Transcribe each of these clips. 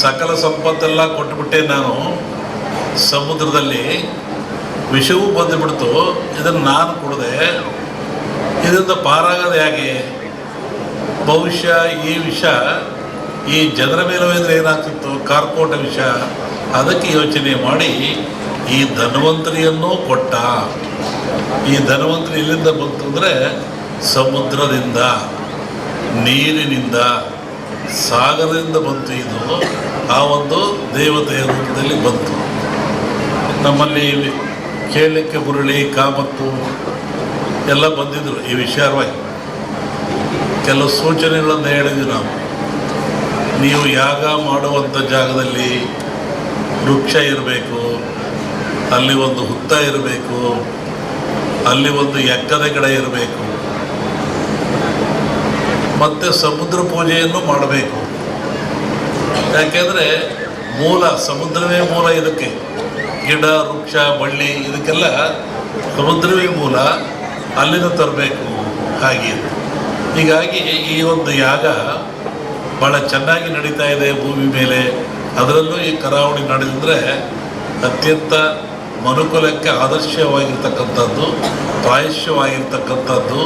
ಸಕಲ ಸಂಪತ್ತೆಲ್ಲ ಕೊಟ್ಟುಬಿಟ್ಟೆ ನಾನು, ಸಮುದ್ರದಲ್ಲಿ ವಿಷವೂ ಬಂದುಬಿಡ್ತು, ಇದನ್ನು ನಾನು ಕುಡಿದೆ, ಇದರಿಂದ ಪಾರಾಗೋದು ಹೇಗೆ? ಬಹುಶಃ ಈ ವಿಷ ಈ ಜನರ ಮೇಲೆ ಹೋದರೆ ಏನಾಗ್ತಿತ್ತು, ಕಾರ್ಕೋಟ ವಿಷ. ಅದಕ್ಕೆ ಯೋಚನೆ ಮಾಡಿ ಈ ಧನ್ವಂತರಿಯನ್ನೂ ಕೊಟ್ಟ. ಈ ಧನ್ವಂತರಿ ಎಲ್ಲಿಂದ ಬಂತು ಅಂದರೆ ಸಮುದ್ರದಿಂದ, ನೀರಿನಿಂದ, ಸಾಗರದಿಂದ ಬಂತು. ಇದು ಆ ಒಂದು ದೇವತೆಯ ರೂಪದಲ್ಲಿ ಬಂತು. ನಮ್ಮಲ್ಲಿ ಕೇಳಲಿಕ್ಕೆ ಹುರುಳಿ, ಕಾಮತ್ತು ಎಲ್ಲ ಬಂದಿದ್ದರು ಈ ವಿಚಾರವಾಗಿ. ಕೆಲವು ಸೂಚನೆಗಳನ್ನು ಹೇಳಿದ್ವಿ ನಾವು. ನೀವು ಯಾಗ ಮಾಡುವಂಥ ಜಾಗದಲ್ಲಿ ವೃಕ್ಷ ಇರಬೇಕು, ಅಲ್ಲಿ ಒಂದು ಹುತ್ತ ಇರಬೇಕು, ಅಲ್ಲಿ ಒಂದು ಎಕ್ಕದ ಗಿಡ ಇರಬೇಕು, ಮತ್ತು ಸಮುದ್ರ ಪೂಜೆಯನ್ನು ಮಾಡಬೇಕು. ಯಾಕೆಂದರೆ ಮೂಲ ಸಮುದ್ರವೇ ಮೂಲ. ಇದಕ್ಕೆ ಗಿಡ, ವೃಕ್ಷ, ಬಳ್ಳಿ ಇದಕ್ಕೆಲ್ಲ ಸಮುದ್ರವೇ ಮೂಲ, ಅಲ್ಲಿಂದ ತರಬೇಕು. ಹಾಗೆ ಹೀಗಾಗಿ ಈ ಒಂದು ಯಾಗ ಭಾಳ ಚೆನ್ನಾಗಿ ನಡೀತಾ ಇದೆ ಭೂಮಿ ಮೇಲೆ. ಅದರಲ್ಲೂ ಈ ಕರಾವಳಿ ನಡೆದಿದ್ರೆ ಅತ್ಯಂತ ಮನುಕುಲಕ್ಕೆ ಆದರ್ಶವಾಗಿರ್ತಕ್ಕಂಥದ್ದು, ಪ್ರಾಯಶ್ಯವಾಗಿರ್ತಕ್ಕಂಥದ್ದು,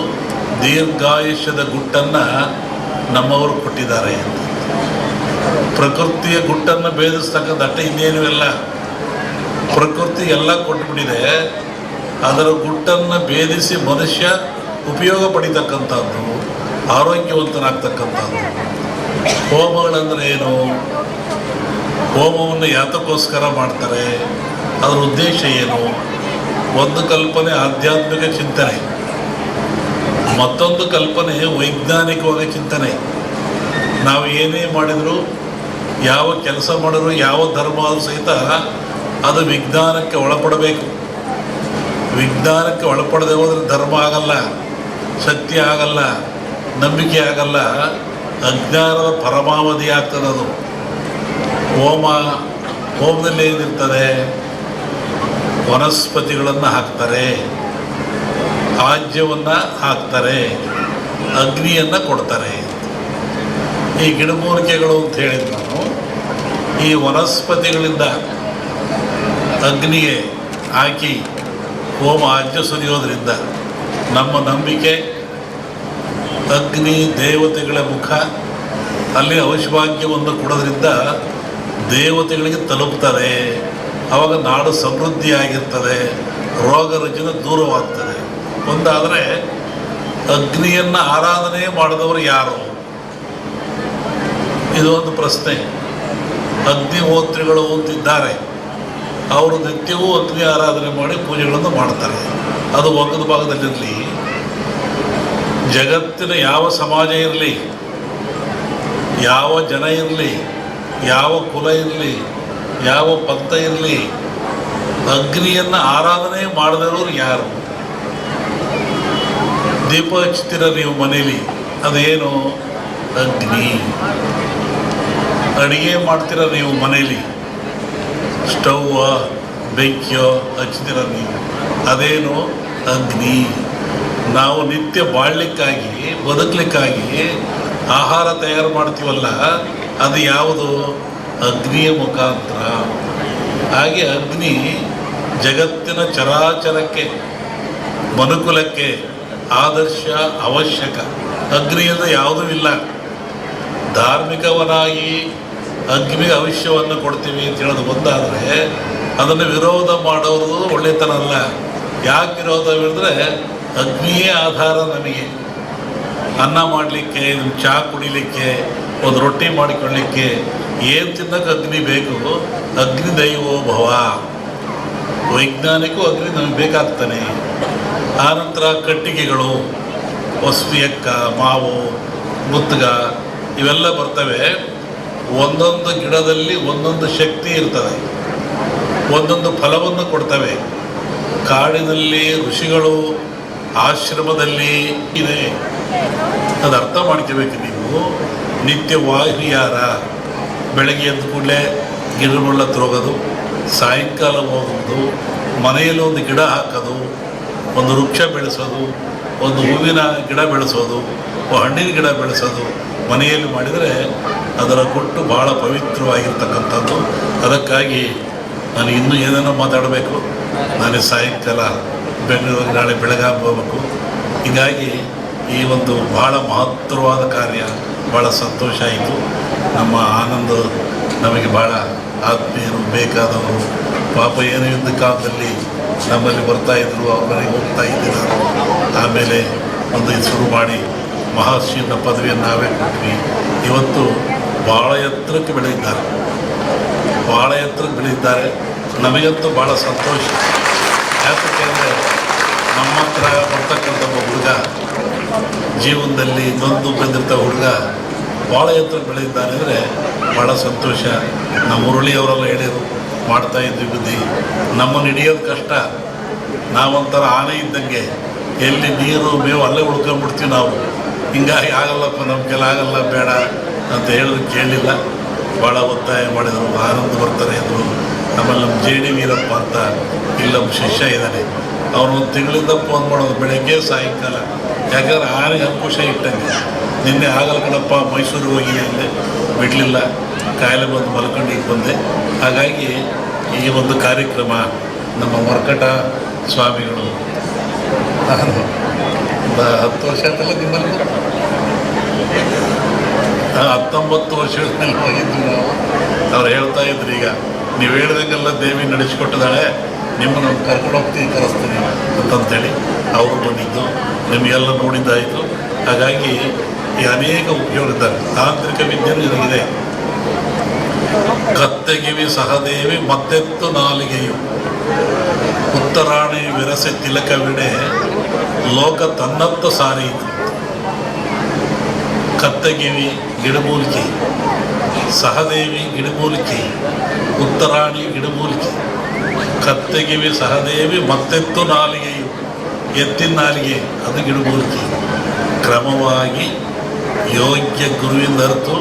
ದೀರ್ಘಾಯುಷ್ಯದ ಗುಟ್ಟನ್ನು ನಮ್ಮವರು ಕೊಟ್ಟಿದ್ದಾರೆ. ಪ್ರಕೃತಿಯ ಗುಟ್ಟನ್ನು ಭೇದಿಸ್ತಕ್ಕಂಥ ಅಟ್ಟ ಇನ್ನೇನು ಇಲ್ಲ, ಪ್ರಕೃತಿ ಎಲ್ಲ ಕೊಟ್ಟುಬಿಟ್ಟಿದೆ. ಅದರ ಗುಟ್ಟನ್ನು ಭೇದಿಸಿ ಮನುಷ್ಯ ಉಪಯೋಗ ಪಡಿತಕ್ಕಂಥದ್ದು, ಆರೋಗ್ಯವಂತನಾಗ್ತಕ್ಕಂಥದ್ದು. ಹೋಮಗಳಂದರೆ ಏನು? ಹೋಮವನ್ನು ಯಾತಕ್ಕೋಸ್ಕರ ಮಾಡ್ತಾರೆ? ಅದರ ಉದ್ದೇಶ ಏನು? ಒಂದು ಕಲ್ಪನೆ ಆಧ್ಯಾತ್ಮಿಕ ಚಿಂತನೆ, ಮತ್ತೊಂದು ಕಲ್ಪನೆ ವೈಜ್ಞಾನಿಕವಾಗಿ ಚಿಂತನೆ. ನಾವು ಏನೇ ಮಾಡಿದರೂ, ಯಾವ ಕೆಲಸ ಮಾಡಿದ್ರು, ಯಾವ ಧರ್ಮ ಆದರೂ ಸಹಿತ ಅದು ವಿಜ್ಞಾನಕ್ಕೆ ಒಳಪಡಬೇಕು. ವಿಜ್ಞಾನಕ್ಕೆ ಒಳಪಡದೆ ಹೋದರೆ ಧರ್ಮ ಆಗಲ್ಲ, ಸತ್ಯ ಆಗಲ್ಲ, ನಂಬಿಕೆ ಆಗಲ್ಲ, ಅಜ್ಞಾನದ ಪರಮಾವಧಿ ಆಗ್ತದೆ ಅದು. ಹೋಮದಲ್ಲಿ ಏನಿರ್ತದೆ? ವನಸ್ಪತಿಗಳನ್ನು ಹಾಕ್ತಾರೆ, ಆಜ್ಯವನ್ನು ಹಾಕ್ತಾರೆ, ಅಗ್ನಿಯನ್ನು ಕೊಡ್ತಾರೆ. ಈ ಗಿಡಮೂಲಿಕೆಗಳು ಅಂತ ಹೇಳಿದ್ದು ನಾನು, ಈ ವನಸ್ಪತಿಗಳಿಂದ ಅಗ್ನಿಗೆ ಹಾಕಿ ಹೋಮ ಆಜ್ಯ ಸುರಿಯೋದ್ರಿಂದ ನಮ್ಮ ನಂಬಿಕೆ ಅಗ್ನಿ ದೇವತೆಗಳ ಮುಖ, ಅಲ್ಲಿ ಔಷಭಾಗ್ಯವನ್ನು ಕೊಡೋದ್ರಿಂದ ದೇವತೆಗಳಿಗೆ ತಲುಪ್ತದೆ. ಆವಾಗ ನಾಡು ಸಮೃದ್ಧಿಯಾಗಿರ್ತದೆ, ರೋಗ ರುಜಿನ ದೂರವಾಗ್ತದೆ. ಒಂದಾದರೆ ಅಗ್ನಿಯನ್ನು ಆರಾಧನೆ ಮಾಡಿದವರು ಯಾರು? ಇದು ಒಂದು ಪ್ರಶ್ನೆ. ಅಗ್ನಿಹೋತ್ರಿಗಳು ಅಂತಿದ್ದಾರೆ, ಅವರು ನಿತ್ಯವೂ ಅಗ್ನಿ ಆರಾಧನೆ ಮಾಡಿ ಪೂಜೆಗಳನ್ನು ಮಾಡ್ತಾರೆ. ಅದು ಒಗ್ಗದ ಭಾಗದಲ್ಲಿರಲಿ. ಜಗತ್ತಿನ ಯಾವ ಸಮಾಜ ಇರಲಿ, ಯಾವ ಜನ ಇರಲಿ, ಯಾವ ಕುಲ ಇರಲಿ, ಯಾವ ಪಂಥ ಇರಲಿ, ಅಗ್ನಿಯನ್ನು ಆರಾಧನೆ ಮಾಡದಿರೋರು ಯಾರು? ದೀಪ ಹಚ್ತೀರ ನೀವು ಮನೇಲಿ, ಅದೇನು? ಅಗ್ನಿ. ಅಡುಗೆ ಮಾಡ್ತೀರ ನೀವು ಮನೇಲಿ, ಸ್ಟವ್ವ ಬೆಂಕಿಯೋ ಹಚ್ತೀರ ನೀವು, ಅದೇನು? ಅಗ್ನಿ. ನಾವು ನಿತ್ಯ ಬಾಳಲಿಕ್ಕಾಗಿ, ಬದುಕಲಿಕ್ಕಾಗಿ ಆಹಾರ ತಯಾರು ಮಾಡ್ತೀವಲ್ಲ, ಅದು ಯಾವುದು? ಅಗ್ನಿಯ ಮುಖಾಂತರ. ಹಾಗೆ ಅಗ್ನಿ ಜಗತ್ತಿನ ಚರಾಚರಕ್ಕೆ, ಮನುಕುಲಕ್ಕೆ ಆದರ್ಶ, ಅವಶ್ಯಕ. ಅಗ್ನಿಯಿಂದ ಯಾವುದೂ ಇಲ್ಲ. ಧಾರ್ಮಿಕವನಾಗಿ ಅಗ್ನಿಗೆ ಅವಶ್ಯವನ್ನು ಕೊಡ್ತೀವಿ ಅಂತ ಹೇಳೋದು ಒಂದಾದರೆ, ಅದನ್ನು ವಿರೋಧ ಮಾಡೋದು ಒಳ್ಳೆತನ ಅಲ್ಲ. ಯಾಕೆ ವಿರೋಧ ಹೇಳಿದ್ರೆ, ಅಗ್ನಿಯೇ ಆಧಾರ ನಮಗೆ. ಅನ್ನ ಮಾಡಲಿಕ್ಕೆ, ಚಹಾ ಕುಡಿಲಿಕ್ಕೆ, ಒಂದು ರೊಟ್ಟಿ ಮಾಡಿಕೊಳ್ಳಲಿಕ್ಕೆ, ಏನು ತಿನ್ನೋಕೆ ಅಗ್ನಿ ಬೇಕು. ಅಗ್ನಿ ದೈವೋ ಭವ. ವೈಜ್ಞಾನಿಕೂ ಅಗ್ನಿ ನಮಗೆ ಬೇಕಾಗ್ತಾನೆ. ಆನಂತರ ಕಟ್ಟಿಗೆಗಳು, ಹೊಸಪಿ ಎಕ್ಕ, ಮಾವು, ಮುತ್ತಗ ಇವೆಲ್ಲ ಬರ್ತವೆ. ಒಂದೊಂದು ಗಿಡದಲ್ಲಿ ಒಂದೊಂದು ಶಕ್ತಿ ಇರ್ತದೆ, ಒಂದೊಂದು ಫಲವನ್ನು ಕೊಡ್ತವೆ. ಕಾಡಿನಲ್ಲಿ ಋಷಿಗಳು, ಆಶ್ರಮದಲ್ಲಿ ಇದೆ. ಅದು ಅರ್ಥ ಮಾಡ್ಕೋಬೇಕು ನೀವು. ನಿತ್ಯ ವಾಹಿಯಾರ, ಬೆಳಗ್ಗೆ ಎದ್ದ ಕೂಡಲೇ ಗಿಡಗಳ ಹತ್ರ ಹೋಗೋದು, ಸಾಯಂಕಾಲ ಹೋಗೋದು, ಮನೆಯಲ್ಲಿ ಒಂದು ಗಿಡ ಹಾಕೋದು, ಒಂದು ವೃಕ್ಷ ಬೆಳೆಸೋದು, ಒಂದು ಹೂವಿನ ಗಿಡ ಬೆಳೆಸೋದು, ಹಣ್ಣಿನ ಗಿಡ ಬೆಳೆಸೋದು, ಮನೆಯಲ್ಲಿ ಮಾಡಿದರೆ ಅದರ ಗುಟ್ಟು ಭಾಳ ಪವಿತ್ರವಾಗಿರ್ತಕ್ಕಂಥದ್ದು. ಅದಕ್ಕಾಗಿ ನಾನು ಇನ್ನೂ ಏನೇನೋ ಮಾತಾಡಬೇಕು. ನಾನು ಸಾಯಂಕಾಲ ಬೆಂಗಳೂರಿಗೆ ನಾಳೆ ಬೆಳಗಾವಿ ಹೋಗಬೇಕು. ಹೀಗಾಗಿ ಈ ಒಂದು ಭಾಳ ಮಹತ್ತರವಾದ ಕಾರ್ಯ, ಭಾಳ ಸಂತೋಷ ಆಯಿತು. ನಮ್ಮ ಆನಂದ ನಮಗೆ ಭಾಳ ಆತ್ಮೀಯರು, ಬೇಕಾದವರು. ಪಾಪ ಏನೋ ಯುದ್ಧ ಕಾಲದಲ್ಲಿ ನಮ್ಮಲ್ಲಿ ಬರ್ತಾಯಿದ್ರು, ಅವ್ರ ಮನೆಗೆ ಹೋಗ್ತಾ ಇದ್ದೀರ. ಆಮೇಲೆ ಒಂದು ಇದು ಶುರು ಮಾಡಿ ಮಹರ್ಷಿ ಅನ್ನೋ ಪದವಿಯನ್ನು ನಾವೇ ಕೊಟ್ವಿ. ಇವತ್ತು ಭಾಳ ಎತ್ತರಕ್ಕೆ ಬೆಳೆದಿದ್ದಾರೆ, ಭಾಳ ಎತ್ತರಕ್ಕೆ ಬೆಳೆದಿದ್ದಾರೆ. ನಮಗಂತೂ ಭಾಳ ಸಂತೋಷ. ಯಾಕಂದರೆ ನಮ್ಮ ಹತ್ರ ಬರ್ತಕ್ಕಂಥ ಹುಡುಗ ಜೀವನದಲ್ಲಿ ನೊಂದು ಬಂದಿರ್ತ ಹುಡುಗ ಭಾಳ ಎತ್ತರಕ್ಕೆ ಬೆಳೆದಿದ್ದಾನೆ ಅಂದರೆ ಭಾಳ ಸಂತೋಷ. ನಮ್ಮ ಮುರಳಿಯವರೆಲ್ಲ ಹೇಳಿದರು, ಮಾಡ್ತಾಯಿದ್ವಿ ಬುದ್ಧಿ. ನಮ್ಮನ್ನು ಹಿಡಿಯೋದು ಕಷ್ಟ. ನಾವೊಂಥರ ಆನೆ ಇದ್ದಂಗೆ, ಎಲ್ಲಿ ನೀರು ಮೇವು ಅಲ್ಲೇ ಉಳ್ಕೊಂಡ್ಬಿಡ್ತೀವಿ ನಾವು. ಹಿಂಗಾಗಿ ಆಗಲ್ಲಪ್ಪ, ನಮ್ಮ ಕೆಲ ಆಗಲ್ಲ, ಬೇಡ ಅಂತ ಹೇಳಿದ್ರು ಕೇಳಲಿಲ್ಲ. ಭಾಳ ಒತ್ತಾಯ ಮಾಡಿದರು. ಆನಂದ ಬರ್ತಾರೆ ಅಂದರು. ಆಮೇಲೆ ನಮ್ಮ ಜೆ ಡಿ ವೀರಪ್ಪ ಅಂತ ಇಲ್ಲಿ ನಮ್ಮ ಶಿಷ್ಯ ಇದ್ದಾನೆ, ಅವನೊಂದು ತಿಂಗಳಿಂದ ಫೋನ್ ಮಾಡೋದು ಬೆಳಗ್ಗೆ ಸಾಯಂಕಾಲ. ಯಾಕಂದ್ರೆ ಆನೆಗೆ ಅಂಕುಶ ಇಟ್ಟಂಗೆ. ನಿನ್ನೆ ಆಗಲ್ಲ ಕಣಪ್ಪ, ಮೈಸೂರಿಗೆ ಹೋಗಿದೆ ಅಂದೆ, ಬಿಡಲಿಲ್ಲ. ಕಾಯಿಲೆ ಬಂದು ಮಲ್ಕೊಂಡು ಬಂದೆ. ಹಾಗಾಗಿ ಈ ಒಂದು ಕಾರ್ಯಕ್ರಮ ನಮ್ಮ ಮರ್ಕಟ ಸ್ವಾಮಿಗಳು, ನಾನು 10 ವರ್ಷ ಅಂತಲ್ಲ ನಿಮ್ಮಲ್ಲಿ 19 ವರ್ಷಗಳಲ್ಲಿ ಹೋಗಿದ್ವಿ ನಾವು. ಅವ್ರು ಹೇಳ್ತಾ ಇದ್ರು, ಈಗ ನೀವು ಹೇಳ್ದಂಗೆಲ್ಲ ದೇವಿ ನಡೆಸಿಕೊಟ್ಟಿದ್ದಾಳೆ, ನಿಮ್ಮನ್ನು ಕರ್ಕೊಂಡು ಹೋಗ್ತೀವಿ, ಕರೆಸ್ತೀನಿ ಅಂತಂತೇಳಿ ಅವರು ಬಂದಿದ್ದು. ನಿಮಗೆಲ್ಲ ನೋಡಿದ್ದಾಯಿತು. ಹಾಗಾಗಿ ಈ ಅನೇಕ ಉಪಯೋಗ ಇದ್ದಾರೆ. ತಾಂತ್ರಿಕ ವಿದ್ಯೆಯೂ ಇದಾಗಿದೆ. ಕತ್ತೆಗಿವಿ ಸಹದೇವಿ ಮತ್ತೆತ್ತು ನಾಲಿಗೆಯು, ಉತ್ತರಾಣಿ ವಿರಸೆ ತಿಲಕವಿಡೆ ಲೋಕ ತನ್ನತ್ತ ಸಾರೀತು. ಕತ್ತೆಗಿವಿ ಗಿಡಮೂಲಿಕೆ, ಸಹದೇವಿ ಗಿಡಮೂಲಿಕೆ, ಉತ್ತರಾಣಿ ಗಿಡಮೂಲಿಕೆ. ಕತ್ತೆಗಿವಿ ಸಹದೇವಿ ಮತ್ತೆತ್ತು ನಾಲಿಗೆಯು, ಎತ್ತಿನ ನಾಲಿಗೆ ಅದು ಗಿಡಮೂಲಿಕೆ. ಕ್ರಮವಾಗಿ ಯೋಗ್ಯ ಗುರುವಿಂದ ಅರಿತು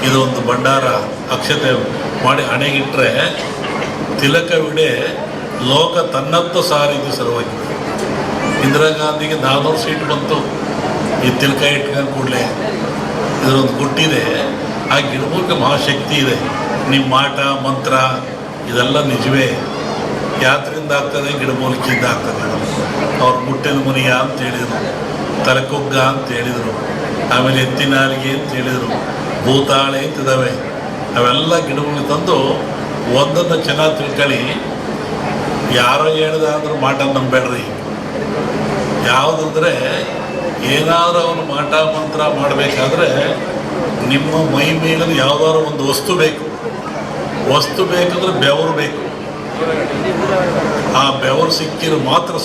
ಇದೊಂದು ಭಂಡಾರ ಅಕ್ಷತೆ ಮಾಡಿ ಹಣೆಗಿಟ್ಟರೆ ತಿಲಕವಿಡೆ ಲೋಕ ತನ್ನತ್ತ ಸಾರಿದು ಸಲುವಾಗಿ. ಇಂದಿರಾ ಗಾಂಧಿಗೆ 400 ಸೀಟ್ ಬಂತು ಈ ತಿಲಕ ಇಟ್ಕೊಂಡು ಕೂಡಲೇ. ಇದರೊಂದು ಗುಟ್ಟಿದೆ. ಆ ಗಿಡಮೂಲಿಕೆ ಮಹಾಶಕ್ತಿ ಇದೆ. ನಿಮ್ಮ ಮಾಟ ಮಂತ್ರ ಇದೆಲ್ಲ ನಿಜವೇ. ಯಾತ್ರೆಯಿಂದ ಆಗ್ತದೆ, ಗಿಡಮೂಲಿಕೆಯಿಂದ ಆಗ್ತದೆ. ಅವ್ರು ಮುಟ್ಟಿನ ಮುನಿಯ ಅಂತ ಹೇಳಿದರು, ತಲೆಕೊಗ್ಗ ಅಂತ ಹೇಳಿದರು, ಆಮೇಲೆ ಎತ್ತಿನಾಲಿಗೆ ಅಂತ ಹೇಳಿದರು, ಭೂತಾಳೆ ಅಂತಿದ್ದಾವೆ. ಅವೆಲ್ಲ ಗಿಡಮೂಲಿಕೆ ತಂದು ಒಂದನ್ನು ಚೆನ್ನಾಗಿ ತಿಳ್ಕೊಳ್ಳಿ. ಯಾರೋ ಹೇಳ್ದ ಅಂದರೂ ಮಾಟ ನಂಬೇಡ್ರಿ. ಯಾವುದಂದರೆ ಏನಾದರೂ ಅವನು ಮಾಟ ಮಂತ್ರ ಮಾಡಬೇಕಾದ್ರೆ ನಿಮ್ಮ ಮೈ ಮೇಲೆ ಯಾವುದಾದ್ರು ಒಂದು ವಸ್ತು ಬೇಕು. ವಸ್ತು ಬೇಕಂದ್ರೆ ಬೆವರು ಬೇಕು. ಆ ಬೆವರು ಸಿಕ್ಕಿರೋ ಮಾತ್ರ